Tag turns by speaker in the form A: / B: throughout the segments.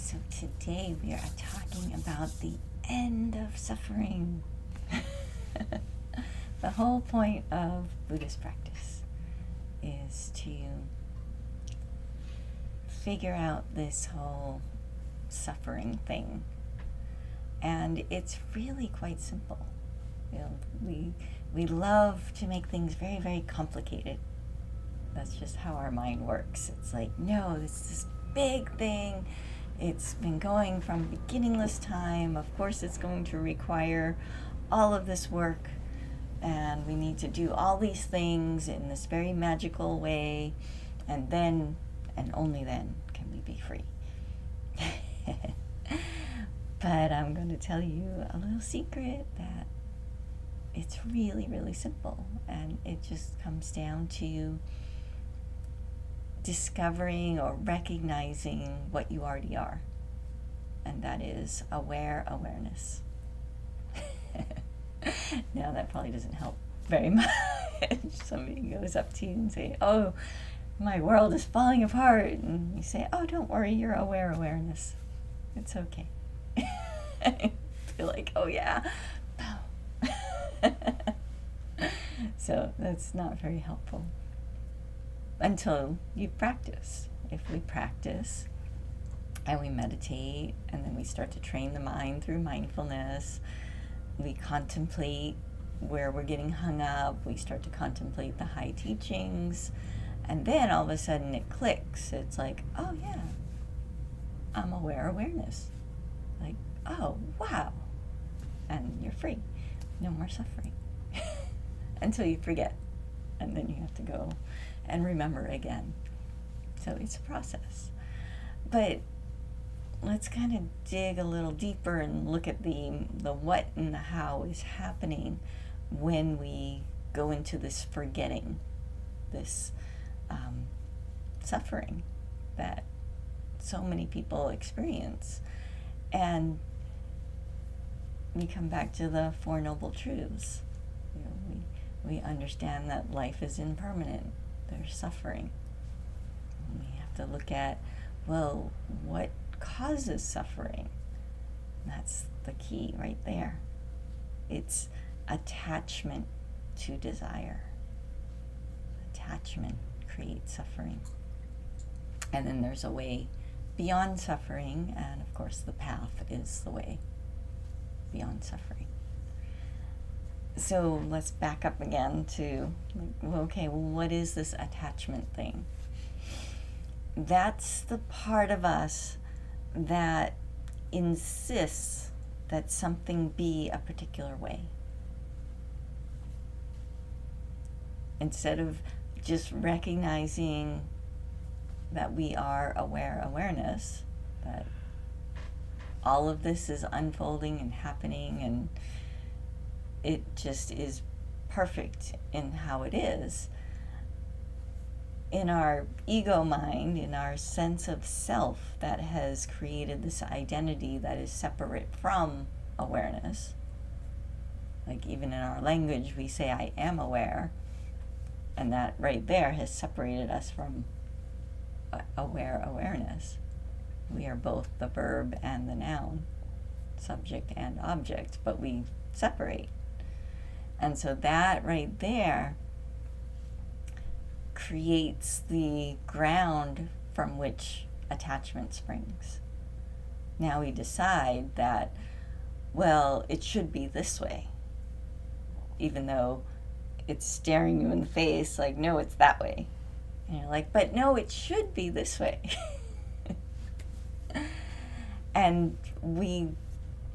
A: So today we are talking about the end of suffering. The whole point of Buddhist practice is to figure out this whole suffering thing. And it's really quite simple. You know, we love to make things very, very complicated. That's just how our mind works. It's like, no, it's this big thing. It's been going from beginningless time. Of course, it's going to require all of this work. And we need to do all these things in this very magical way. And then, and only then, can we be free. But I'm going to tell you a little secret that it's really, really simple. And it just comes down to discovering or recognizing what you already are. And that is aware awareness. Now, that probably doesn't help very much. Somebody goes up to you and say, oh, my world is falling apart. And you say, oh, don't worry, you're aware awareness. It's okay. I feel like, oh yeah. So that's not very helpful until you practice. If we practice and we meditate and then we start to train the mind through mindfulness, we contemplate where we're getting hung up, we start to contemplate the high teachings, and then all of a sudden it clicks. It's like, oh yeah, I'm aware awareness. Like, oh wow. And you're free. No more suffering. Until you forget. And then you have to go and remember again. So it's a process. But let's kind of dig a little deeper and look at the what and the how is happening when we go into this forgetting, this suffering that so many people experience. And we come back to the Four Noble Truths. You know, we understand that life is impermanent. There's suffering. And we have to look at, well, what causes suffering? That's the key right there. It's attachment to desire. Attachment creates suffering. And then there's a way beyond suffering, and of course the path is the way beyond suffering. So let's back up again to, okay, well, what is this attachment thing? That's the part of us that insists that something be a particular way. Instead of just recognizing that we are aware awareness, that all of this is unfolding and happening, and it just is perfect in how it is. In our ego mind, in our sense of self that has created this identity that is separate from awareness, like even in our language we say I am aware, and that right there has separated us from aware awareness. We are both the verb and the noun, subject and object, but we separate. And so that right there creates the ground from which attachment springs. Now we decide that, well, it should be this way, even though it's staring you in the face like, no, it's that way. And you're like, but no, it should be this way. And we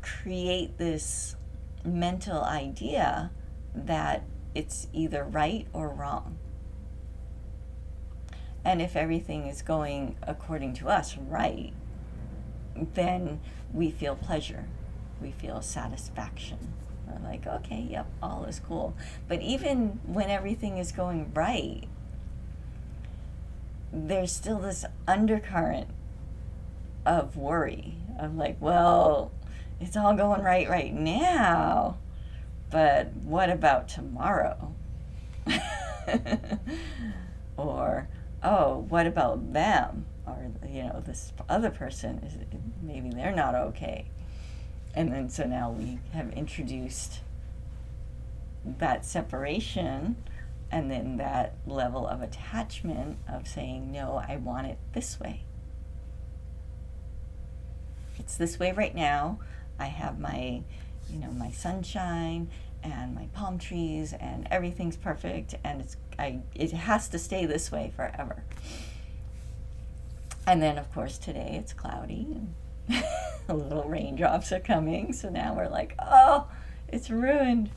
A: create this mental idea that it's either right or wrong. And if everything is going according to us right, then we feel pleasure. We feel satisfaction. We're like, okay, yep, all is cool. But even when everything is going right, there's still this undercurrent of worry. of like, well, it's all going right now, but what about tomorrow? Or, oh, what about them? Or, this other person is, maybe they're not okay. And then so now we have introduced that separation, and then that level of attachment of saying, no, I want it this way. It's this way right now. I have my sunshine and my palm trees and everything's perfect, and it has to stay this way forever. And then of course today it's cloudy and little raindrops are coming, so now we're like, oh, it's ruined,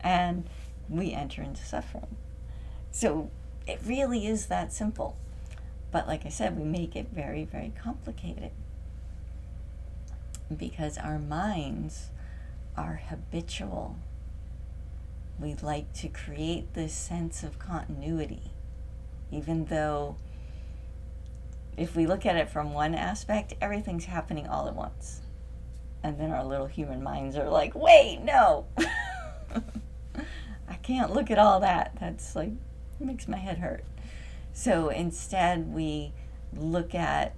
A: and we enter into suffering. So it really is that simple. But like I said, we make it very, very complicated because our minds are habitual. We like to create this sense of continuity, even though if we look at it from one aspect, everything's happening all at once. And then our little human minds are like, wait, no. I can't look at all that. That's like, makes my head hurt. So instead we look at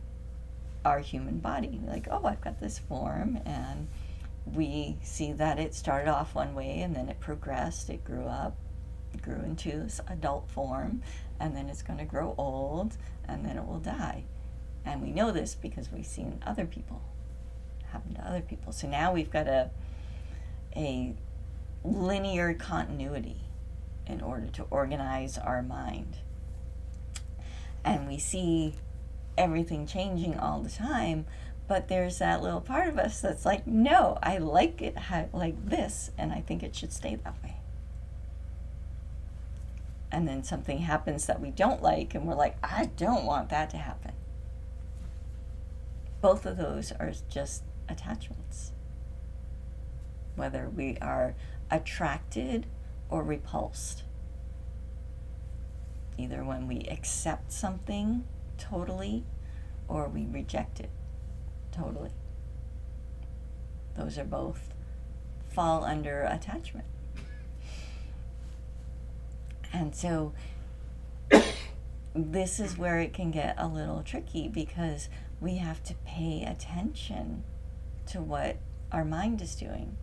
A: our human body, like, oh, I've got this form, and we see that it started off one way and then it progressed, it grew up, grew into this adult form, and then it's going to grow old, and then it will die. And we know this because we've seen other people, happen to other people. So now we've got a linear continuity in order to organize our mind. And we see everything changing all the time, but there's that little part of us that's like, no, I like it like this, and I think it should stay that way. And then something happens that we don't like, and we're like, I don't want that to happen. Both of those are just attachments. Whether we are attracted or repulsed. Either when we accept something totally or we reject it totally. Those are both fall under attachment. And so this is where it can get a little tricky, because we have to pay attention to what our mind is doing.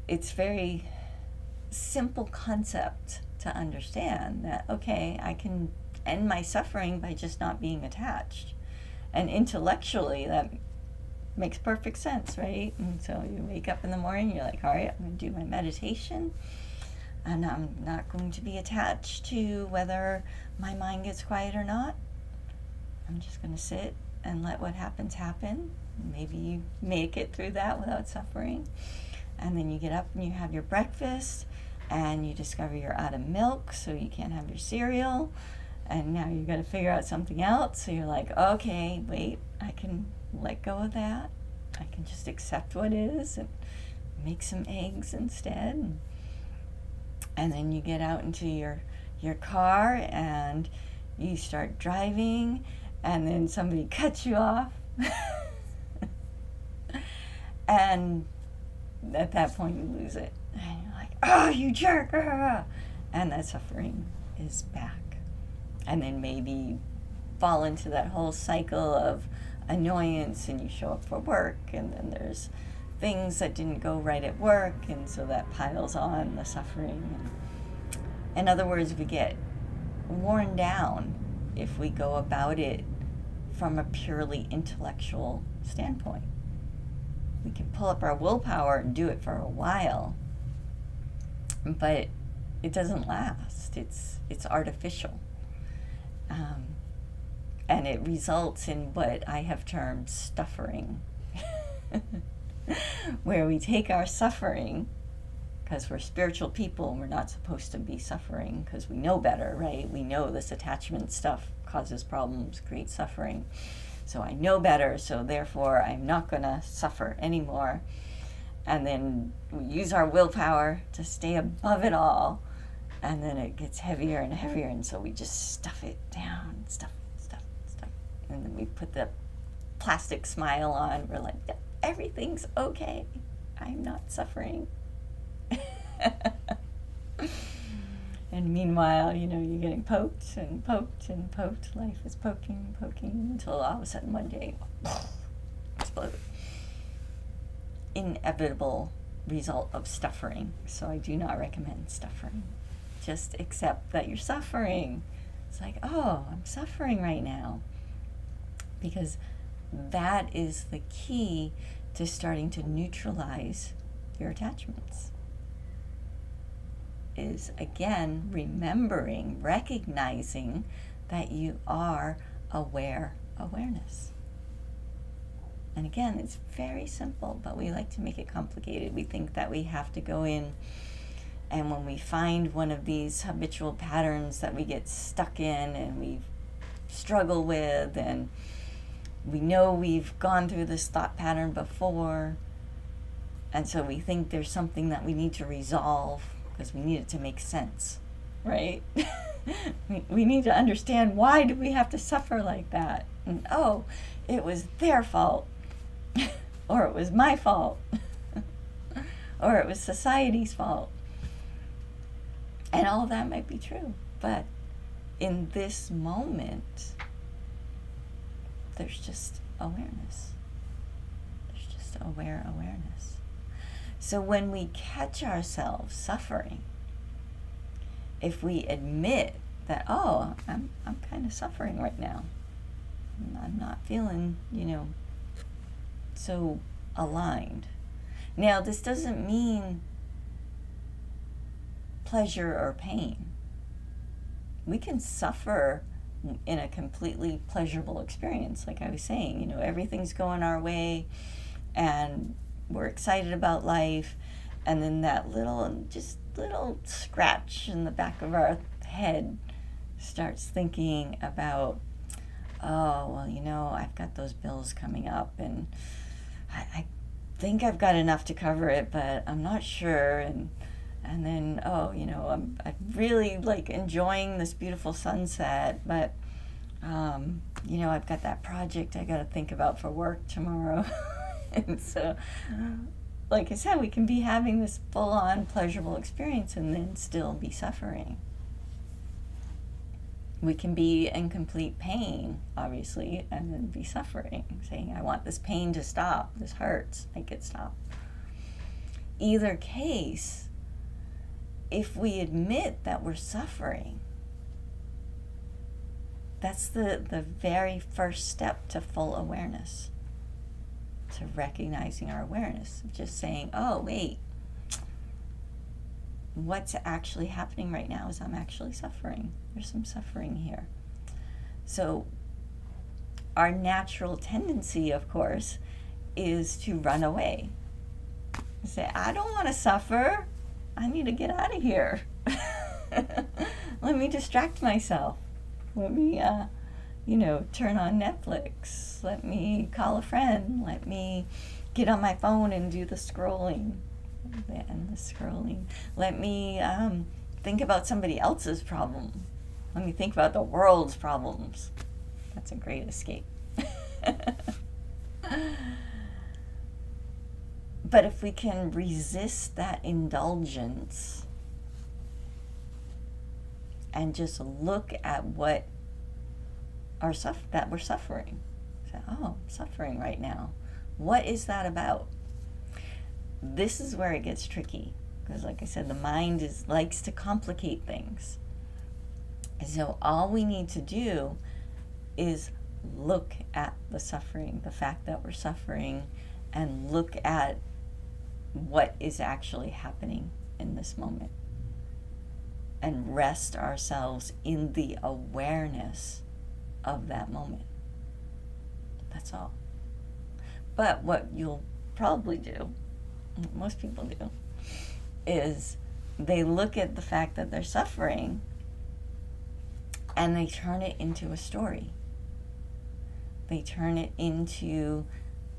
A: It's very simple concept to understand that, okay, I can end my suffering by just not being attached. And intellectually, that makes perfect sense, right? And so you wake up in the morning, you're like, all right, I'm going to do my meditation, and I'm not going to be attached to whether my mind gets quiet or not. I'm just going to sit and let what happens happen. Maybe you make it through that without suffering. And then you get up and you have your breakfast, and you discover you're out of milk, so you can't have your cereal. And now you've got to figure out something else. So you're like, okay, wait, I can let go of that. I can just accept what is and make some eggs instead. And then you get out into your car and you start driving, and then somebody cuts you off. And at that point you lose it. And you're like, oh, you jerk. And that suffering is back. And then maybe you fall into that whole cycle of annoyance, and you show up for work, and then there's things that didn't go right at work, and so that piles on the suffering. In other words, we get worn down if we go about it from a purely intellectual standpoint. We can pull up our willpower and do it for a while, but it doesn't last. It's artificial. And it results in what I have termed suffering, where we take our suffering, because we're spiritual people and we're not supposed to be suffering because we know better, right? We know this attachment stuff causes problems, creates suffering. So I know better, so therefore I'm not going to suffer anymore. And then we use our willpower to stay above it all, and then it gets heavier and heavier, and so we just stuff it down, stuff. And then we put the plastic smile on. We're like, everything's okay. I'm not suffering. And And meanwhile, you're getting poked and poked and poked. Life is poking and poking until all of a sudden one day, explode. Inevitable result of suffering. So I do not recommend suffering. Just accept that you're suffering. It's like, oh, I'm suffering right now. Because that is the key to starting to neutralize your attachments. Is again remembering, recognizing that you are awareness. And again, it's very simple, but we like to make it complicated. We think that we have to go in, and when we find one of these habitual patterns that we get stuck in and we struggle with, and we know we've gone through this thought pattern before, and so we think there's something that we need to resolve because we need it to make sense, right? we need to understand, why do we have to suffer like that? And oh, it was their fault. Or it was my fault. Or it was society's fault. And all that might be true. But in this moment, there's just awareness. There's just awareness. So when we catch ourselves suffering, if we admit that, oh, I'm kind of suffering right now. I'm not feeling, so aligned. Now, this doesn't mean pleasure or pain. We can suffer in a completely pleasurable experience, like I was saying. Everything's going our way, and we're excited about life, and then that little scratch in the back of our head starts thinking about, oh, well, I've got those bills coming up, and I think I've got enough to cover it, but I'm not sure, and then, oh, I'm really enjoying this beautiful sunset, but I've got that project I got to think about for work tomorrow. And so, like I said, we can be having this full-on pleasurable experience and then still be suffering. We can be in complete pain, obviously, and then be suffering, saying, I want this pain to stop, this hurts, make it stop. Either case, if we admit that we're suffering, that's the very first step to full awareness, to recognizing our awareness, just saying, oh, wait, what's actually happening right now is I'm actually suffering. There's some suffering here. So our natural tendency, of course, is to run away. Say, I don't want to suffer. I need to get out of here. Let me distract myself. Let me, turn on Netflix. Let me call a friend. Let me get on my phone and do the scrolling. The endless scrolling. Let me think about somebody else's problem. Let me think about the world's problems. That's a great escape. But if we can resist that indulgence and just look at what that we're suffering. Say, oh, I'm suffering right now. What is that about? This is where it gets tricky, because like I said, the mind likes to complicate things. So all we need to do is look at the suffering, the fact that we're suffering, and look at what is actually happening in this moment, and rest ourselves in the awareness of that moment. That's all. But what you'll probably do, most people do, is they look at the fact that they're suffering and they turn it into a story. They turn it into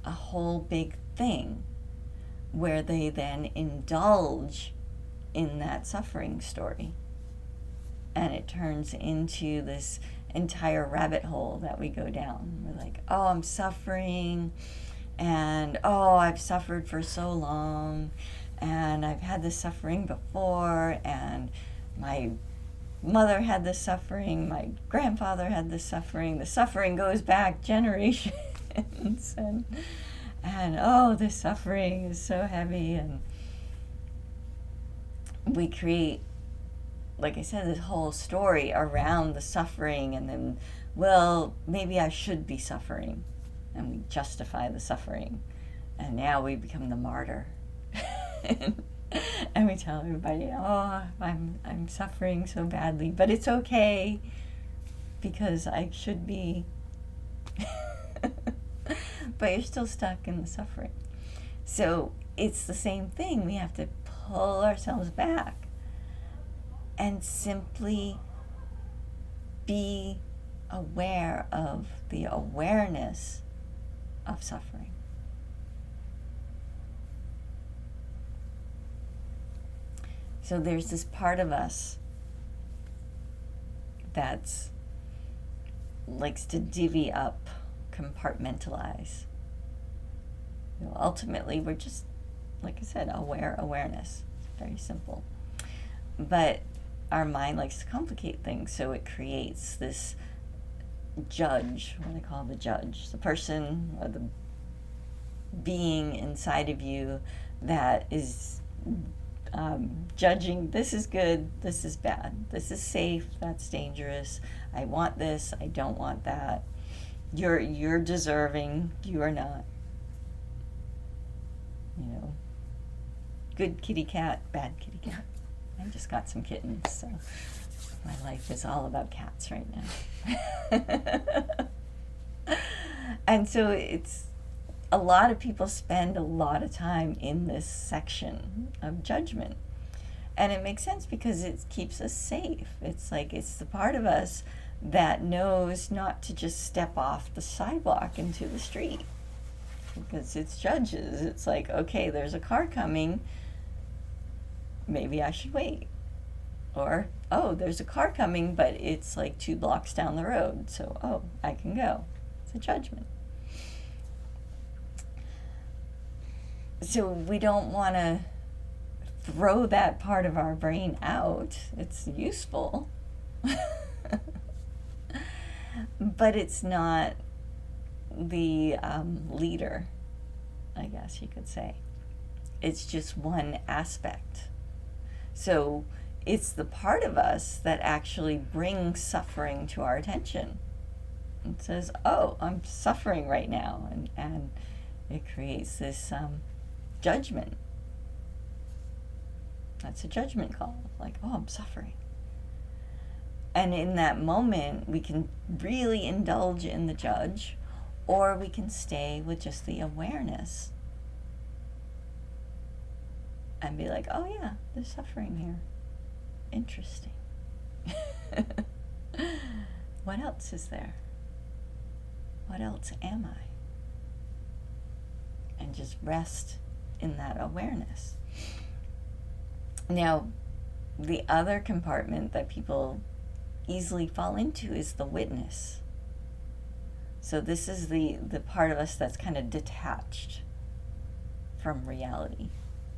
A: a whole big thing where they then indulge in that suffering story. And it turns into this entire rabbit hole that we go down. We're like, oh, I'm suffering, and oh, I've suffered for so long, and I've had this suffering before, and my mother had this suffering, my grandfather had this suffering, the suffering goes back generations, and oh, this suffering is so heavy, and we create, like I said, this whole story around the suffering, and then, well, maybe I should be suffering, and we justify the suffering, and now we become the martyr. And we tell everybody, oh, I'm suffering so badly, but it's okay because I should be. But you're still stuck in the suffering. So it's the same thing. We have to pull ourselves back and simply be aware of the awareness of suffering. So there's this part of us that's likes to divvy up, compartmentalize. Ultimately, we're just, like I said, awareness. It's very simple. But our mind likes to complicate things, so it creates this judge, what I call the judge, the person or the being inside of you that is judging, this is good, this is bad, this is safe, that's dangerous, I want this, I don't want that, you're deserving, you are not. Good kitty cat, bad kitty cat. I just got some kittens, so my life is all about cats right now. And so it's, a lot of people spend a lot of time in this section of judgment. And it makes sense because it keeps us safe. It's like, it's the part of us that knows not to just step off the sidewalk into the street. Because it's judges. It's like, okay, there's a car coming, maybe I should wait. Or, oh, there's a car coming, but it's like 2 blocks down the road, so, oh, I can go. It's a judgment. So we don't want to throw that part of our brain out. It's useful. But it's not the leader, I guess you could say. It's just one aspect. So it's the part of us that actually brings suffering to our attention. It says, oh, I'm suffering right now. And it creates this judgment. That's a judgment call. Like, oh, I'm suffering. And in that moment, we can really indulge in the judge, or we can stay with just the awareness and be like, oh yeah, there's suffering here. Interesting. What else is there? What else am I? And just rest in that awareness. Now, the other compartment that people easily fall into is the witness. So this is the part of us that's kind of detached from reality.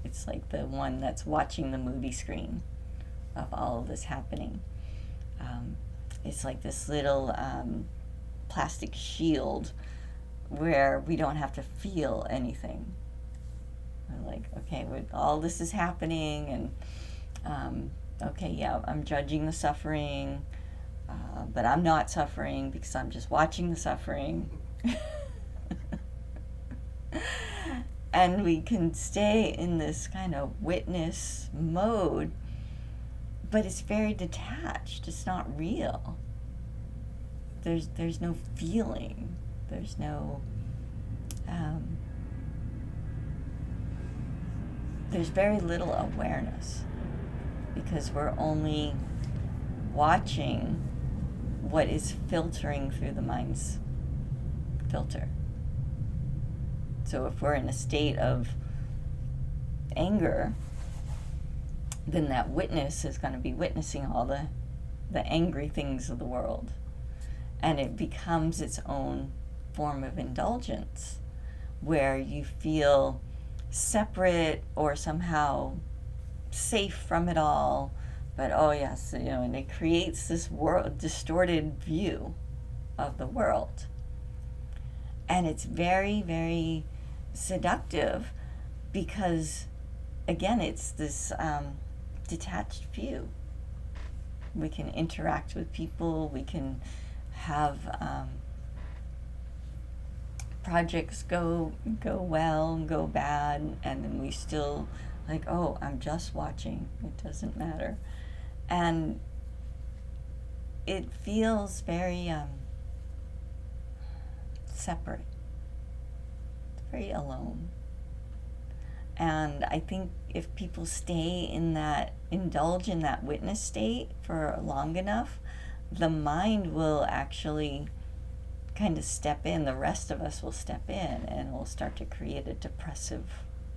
A: It's like the one that's watching the movie screen of all of this happening. It's like this little plastic shield where we don't have to feel anything. We're like, okay, all this is happening, and okay, yeah, I'm judging the suffering, but I'm not suffering because I'm just watching the suffering. And we can stay in this kind of witness mode, but it's very detached. It's not real. There's no feeling. There's no there's very little awareness, because we're only watching what is filtering through the mind's filter. So if we're in a state of anger, then that witness is going to be witnessing all the angry things of the world. And it becomes its own form of indulgence, where you feel separate or somehow safe from it all, But oh yes, and it creates this world distorted view of the world. And it's very, very seductive because, again, it's this detached view. We can interact with people, we can have projects go well, go bad, and then we still like, oh, I'm just watching, it doesn't matter. And it feels very separate. It's very alone. And I think if people indulge in that witness state for long enough, the mind will actually kind of step in, the rest of us will step in, and will start to create a depressive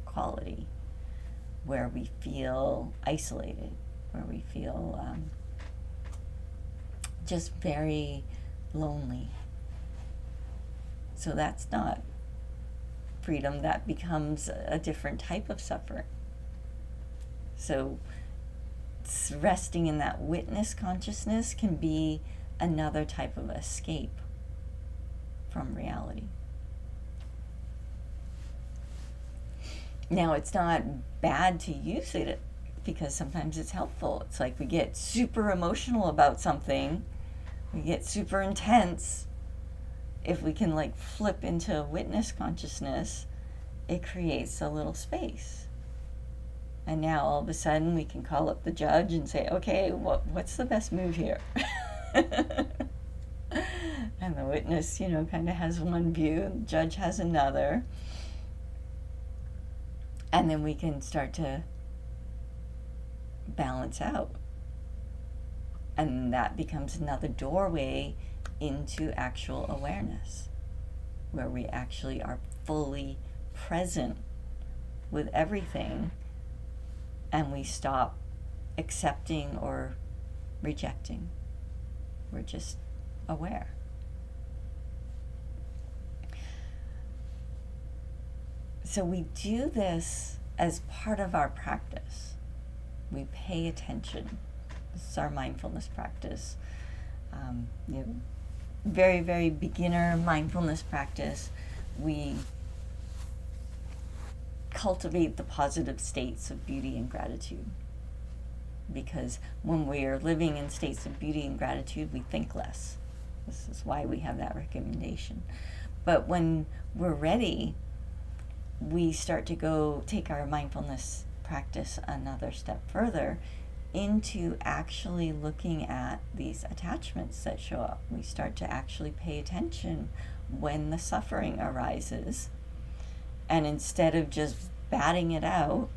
A: quality where we feel isolated, where we feel just very lonely. So that's not freedom, that becomes a different type of suffering. So resting in that witness consciousness can be another type of escape from reality. Now, it's not bad to use it because sometimes it's helpful. It's like we get super emotional about something, we get super intense. If we can like flip into witness consciousness, it creates a little space. And now all of a sudden we can call up the judge and say, okay, what's the best move here? And the witness, kind of has one view, the judge has another. And then we can start to balance out. And that becomes another doorway into actual awareness, where we actually are fully present with everything, and we stop accepting or rejecting. We're just aware. So we do this as part of our practice. We pay attention. This is our mindfulness practice. Very, very beginner mindfulness practice. We cultivate the positive states of beauty and gratitude. Because when we are living in states of beauty and gratitude, we think less. This is why we have that recommendation. But when we're ready, we start to take our mindfulness practice another step further into actually looking at these attachments that show up. We start to actually pay attention when the suffering arises, and instead of just batting it out,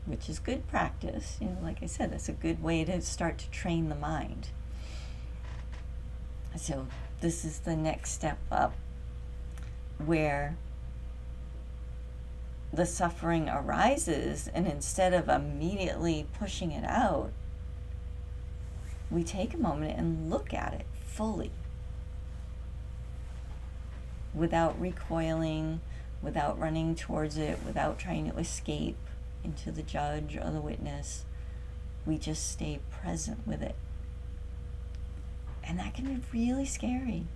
A: which is good practice, like I said, that's a good way to start to train the mind. So this is the next step up, where the suffering arises, and instead of immediately pushing it out, we take a moment and look at it fully, without recoiling, without running towards it, without trying to escape into the judge or the witness. We just stay present with it. And that can be really scary.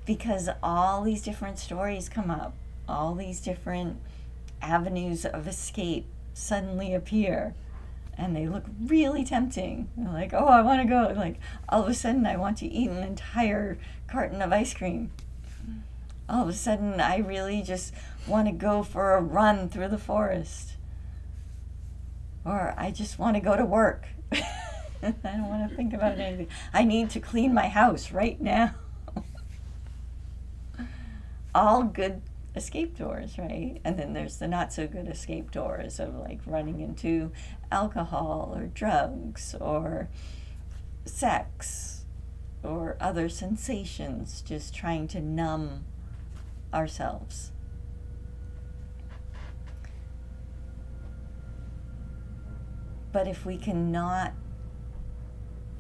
A: Because all these different stories come up, all these different avenues of escape suddenly appear, and they look really tempting. They're like, oh, I want to go. Like, all of a sudden, I want to eat an entire carton of ice cream. All of a sudden, I really just want to go for a run through the forest. Or I just want to go to work. I don't want to think about anything. I need to clean my house right now. All good escape doors, right? And then there's the not so good escape doors of like running into alcohol or drugs or sex or other sensations, just trying to numb ourselves. But if we cannot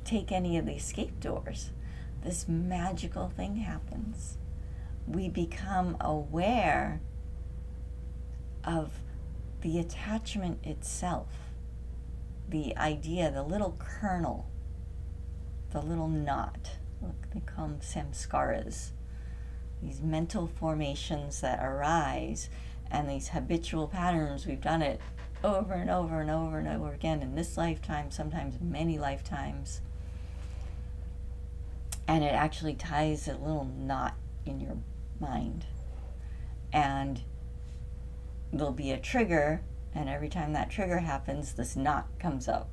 A: take any of the escape doors, this magical thing happens. We become aware of the attachment itself. the idea, the little kernel, the little knot, look, they call them samskaras, these mental formations that arise, and these habitual patterns. We've done it over and over and over and over again in this lifetime, sometimes many lifetimes. And it actually ties a little knot in your mind. And there'll be a trigger, and every time that trigger happens, this knot comes up.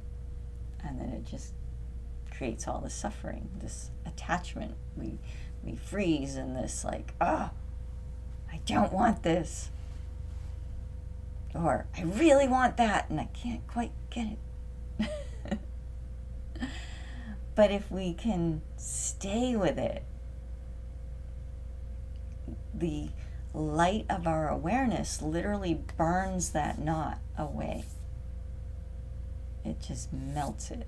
A: And then it just creates all this suffering, this attachment. We freeze in this like, I don't want this. Or I really want that and I can't quite get it. But if we can stay with it, the light of our awareness literally burns that knot away. It just melts it.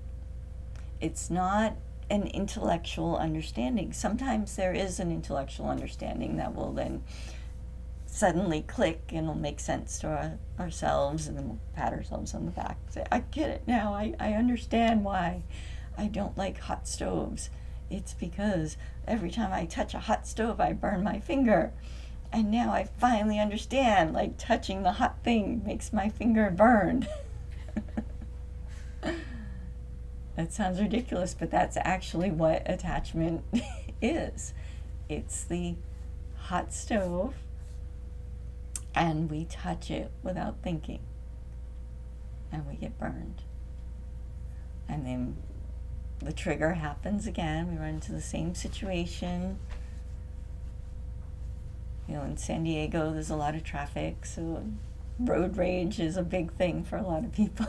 A: It's not an intellectual understanding. Sometimes there is an intellectual understanding that will then suddenly click and it'll make sense to ourselves, and then we'll pat ourselves on the back and say, I get it now. I understand why I don't like hot stoves. It's because every time I touch a hot stove, I burn my finger. And now I finally understand, like, touching the hot thing makes my finger burn. That sounds ridiculous, but that's actually what attachment is. It's the hot stove, and we touch it without thinking, and we get burned. And then the trigger happens again. We run into the same situation. In San Diego, there's a lot of traffic, so road rage is a big thing for a lot of people.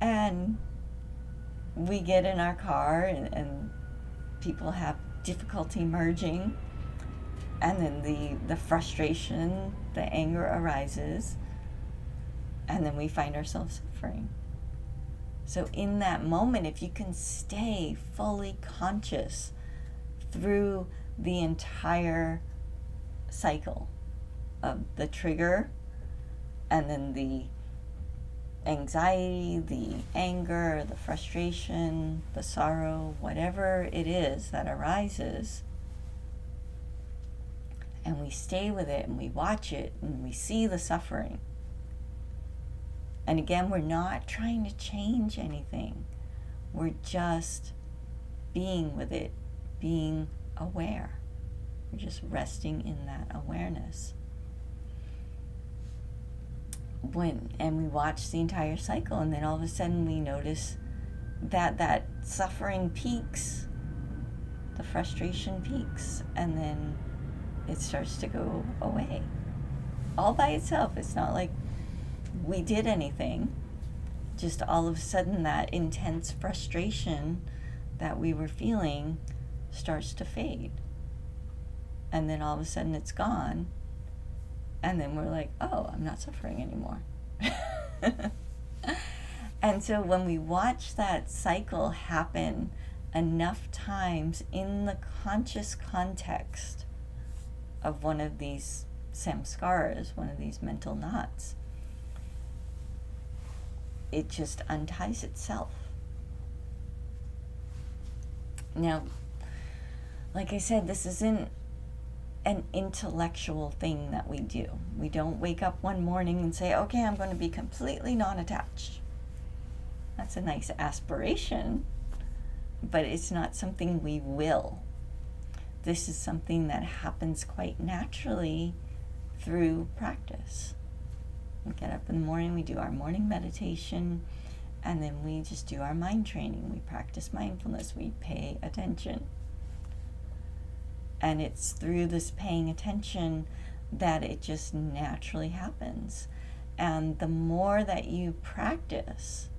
A: And we get in our car, and people have difficulty merging, and then the frustration, the anger arises, and then we find ourselves suffering. So in that moment, if you can stay fully conscious through the entire cycle of the trigger, and then the anxiety, the anger, the frustration, the sorrow, whatever it is that arises, and we stay with it and we watch it and we see the suffering. And again, we're not trying to change anything. We're just being with it, being aware. We're just resting in that awareness. And we watch the entire cycle, and then all of a sudden we notice that suffering peaks, the frustration peaks, and then it starts to go away all by itself. It's not like we did anything. Just all of a sudden that intense frustration that we were feeling starts to fade, and then all of a sudden it's gone. And then we're like, oh, I'm not suffering anymore. And so when we watch that cycle happen enough times in the conscious context of one of these samskaras, one of these mental knots, it just unties itself. Now, like I said, this isn't an intellectual thing that we do. We don't wake up one morning and say, okay, I'm going to be completely non-attached. That's a nice aspiration, but it's not something we will. This is something that happens quite naturally through practice. We get up in the morning, we do our morning meditation, and then we just do our mind training. We practice mindfulness, we pay attention. And it's through this paying attention that it just naturally happens. And the more that you practice,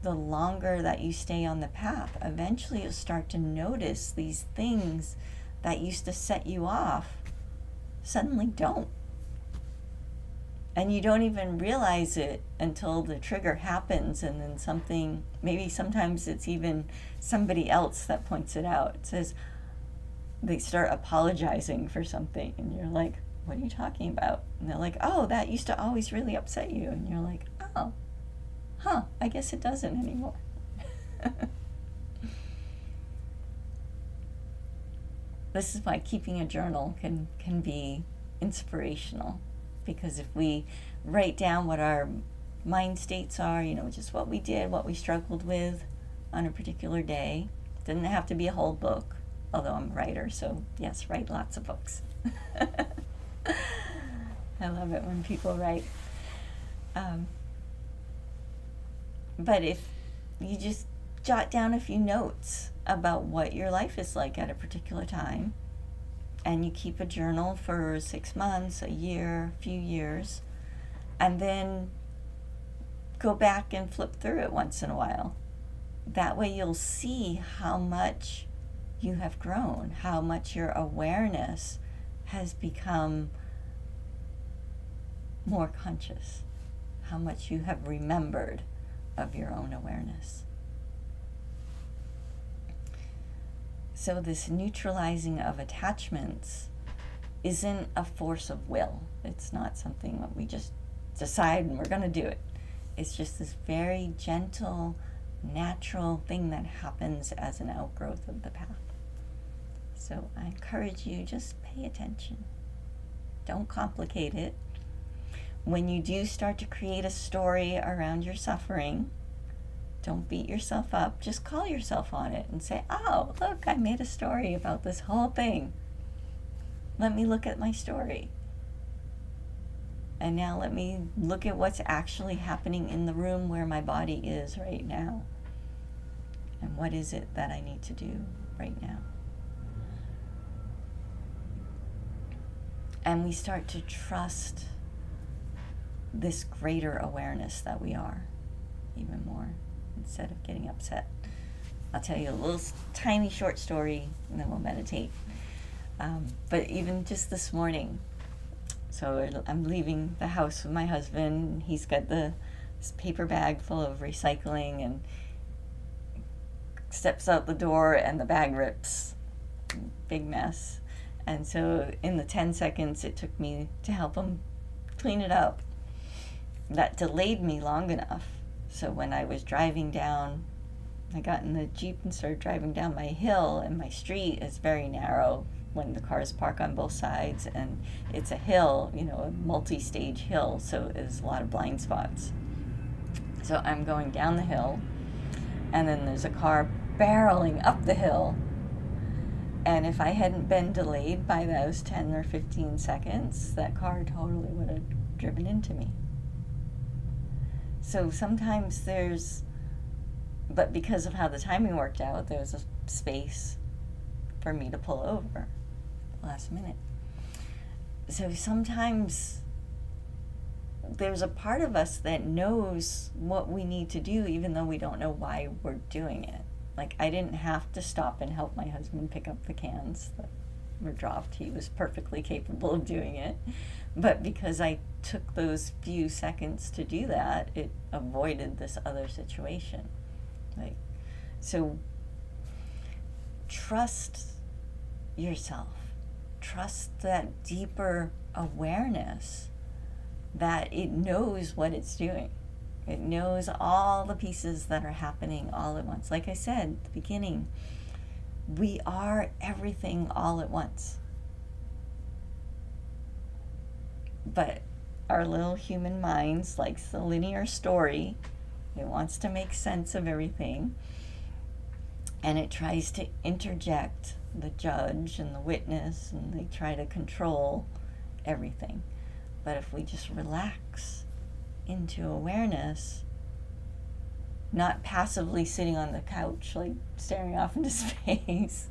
A: the longer that you stay on the path, eventually you'll start to notice these things that used to set you off suddenly don't. And you don't even realize it until the trigger happens, and then something, maybe sometimes it's even somebody else that points it out. It says, they start apologizing for something, and you're like, what are you talking about? And they're like, oh, that used to always really upset you. And you're like, oh, huh, I guess it doesn't anymore. This is why keeping a journal can be inspirational, because if we write down what our mind states are, just what we did, what we struggled with on a particular day, doesn't have to be a whole book, although I'm a writer, so yes, write lots of books. I love it when people write. But if you just jot down a few notes about what your life is like at a particular time, and you keep a journal for 6 months, a year, a few years, and then go back and flip through it once in a while. That way you'll see how much you have grown, how much your awareness has become more conscious, how much you have remembered of your own awareness. So this neutralizing of attachments isn't a force of will. It's not something that we just decide and we're going to do it. It's just this very gentle, natural thing that happens as an outgrowth of the path. So I encourage you, just pay attention. Don't complicate it. When you do start to create a story around your suffering, don't beat yourself up. Just call yourself on it and say, oh, look, I made a story about this whole thing. Let me look at my story. And now let me look at what's actually happening in the room where my body is right now. And what is it that I need to do right now? And we start to trust this greater awareness that we are even more, instead of getting upset. I'll tell you a little tiny short story and then we'll meditate. But even just this morning, so I'm leaving the house with my husband. He's got this paper bag full of recycling and steps out the door and the bag rips. Big mess. And so in the 10 seconds it took me to help him clean it up, that delayed me long enough. So when I was driving down, I got in the Jeep and started driving down my hill, and my street is very narrow when the cars park on both sides, and it's a hill, a multi-stage hill, so there's a lot of blind spots. So I'm going down the hill, and then there's a car barreling up the hill, and if I hadn't been delayed by those 10 or 15 seconds, that car totally would have driven into me. So sometimes but because of how the timing worked out, there was a space for me to pull over last minute. So sometimes there's a part of us that knows what we need to do, even though we don't know why we're doing it. Like, I didn't have to stop and help my husband pick up the cans that were dropped. He was perfectly capable of doing it. But because I took those few seconds to do that, it avoided this other situation. So trust yourself. Trust that deeper awareness that it knows what it's doing. It knows all the pieces that are happening all at once. Like I said at the beginning, we are everything all at once. But our little human minds likes the linear story. It wants to make sense of everything. And it tries to interject the judge and the witness, and they try to control everything. But if we just relax into awareness, not passively sitting on the couch, like staring off into space,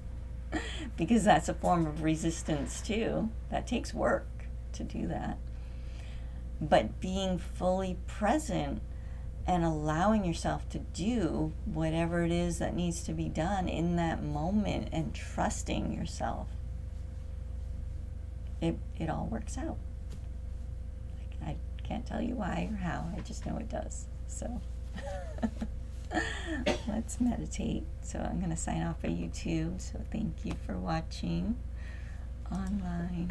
A: because that's a form of resistance too. That takes work to do that. But being fully present and allowing yourself to do whatever it is that needs to be done in that moment, and trusting yourself, it all works out. I can't tell you why or how, I just know it does. So let's meditate. So I'm going to sign off of YouTube. So thank you for watching online.